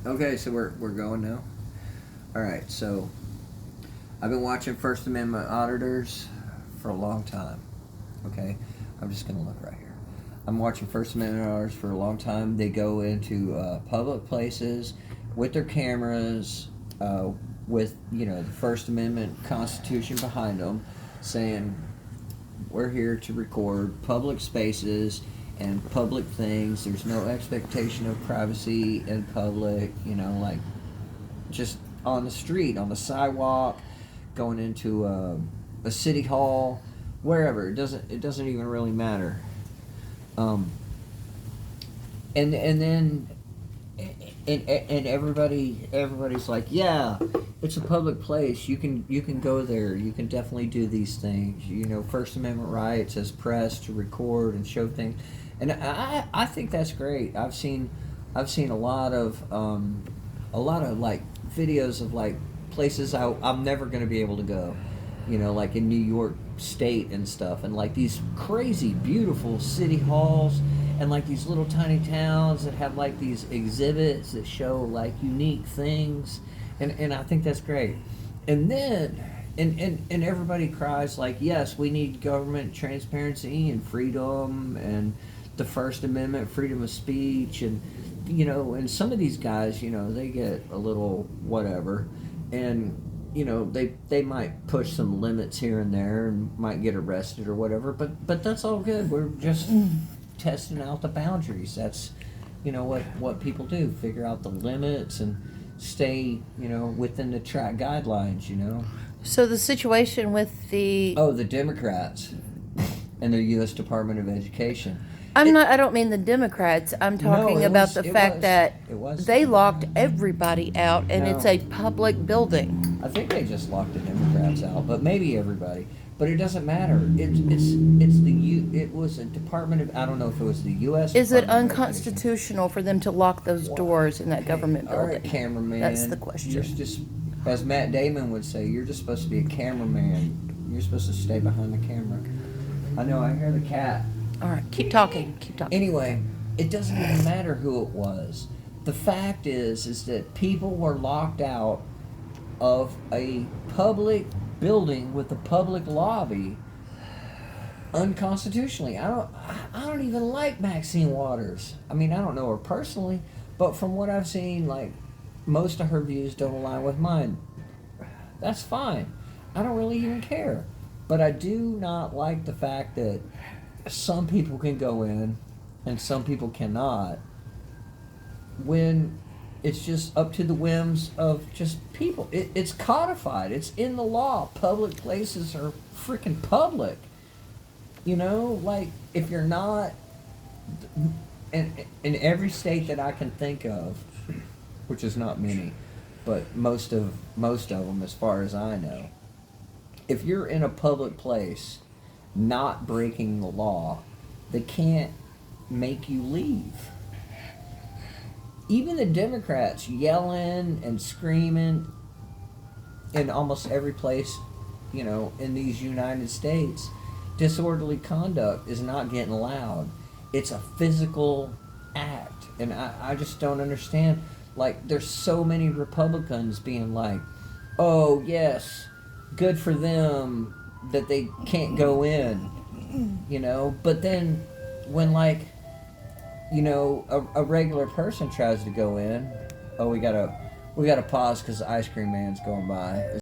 Okay, so we're going now. All right, so I've been watching First Amendment auditors for a long time. Okay, I'm just gonna look right here. I'm watching First Amendment auditors for a long time. They go into public places with their cameras, with the First Amendment Constitution behind them, saying we're here to record public spaces and public things. There's no expectation of privacy in public, like just on the street, on the sidewalk, going into a city hall, wherever. It doesn't even really matter. And then and everybody's like, yeah, it's a public place. You can go there. You can definitely do these things. First Amendment rights as press to record and show things, and I think that's great. I've seen a lot of like videos of like places I'm never going to be able to go. Like in New York State and stuff, and like these crazy beautiful city halls, and like these little tiny towns that have like these exhibits that show like unique things, and I think that's great. And then and everybody cries like, yes, we need government transparency and freedom and the First Amendment, freedom of speech, and some of these guys, they get a little whatever, and they might push some limits here and there and might get arrested or whatever, but that's all good. We're just testing out the boundaries. That's what people do, figure out the limits and stay within the track guidelines. So the situation with the Democrats and the U.S. Department of Education. I don't mean the Democrats. I'm talking about the fact that they locked everybody out, and it's a public building. I think they just locked the Democrats out, but maybe everybody. But it doesn't matter. It was a Department of, I don't know if it was the U.S. Is it Department of unconstitutional for them to lock those doors in that government building? All right, cameraman. That's the question. You're just, as Matt Damon would say, you're just supposed to be a cameraman. You're supposed to stay behind the camera. I know. I hear the cat. All right, keep talking. Anyway, it doesn't even matter who it was. The fact is that people were locked out of a public building with a public lobby unconstitutionally. I don't even like Maxine Waters. I mean, I don't know her personally, but from what I've seen, like, most of her views don't align with mine. That's fine. I don't really even care. But I do not like the fact that some people can go in and some people cannot, when it's just up to the whims of just people. It's codified. It's in the law. Public places are freaking public. Like, if you're not, in every state that I can think of, which is not many, but most of them, as far as I know, if you're in a public place not breaking the law, they can't make you leave. Even the Democrats yelling and screaming in almost every place, in these United States, disorderly conduct is not getting allowed. It's a physical act. And I just don't understand. Like, there's so many Republicans being like, oh, yes, good for them that they can't go in, But then when, like, a regular person tries to go in, oh, we gotta pause because the ice cream man's going by.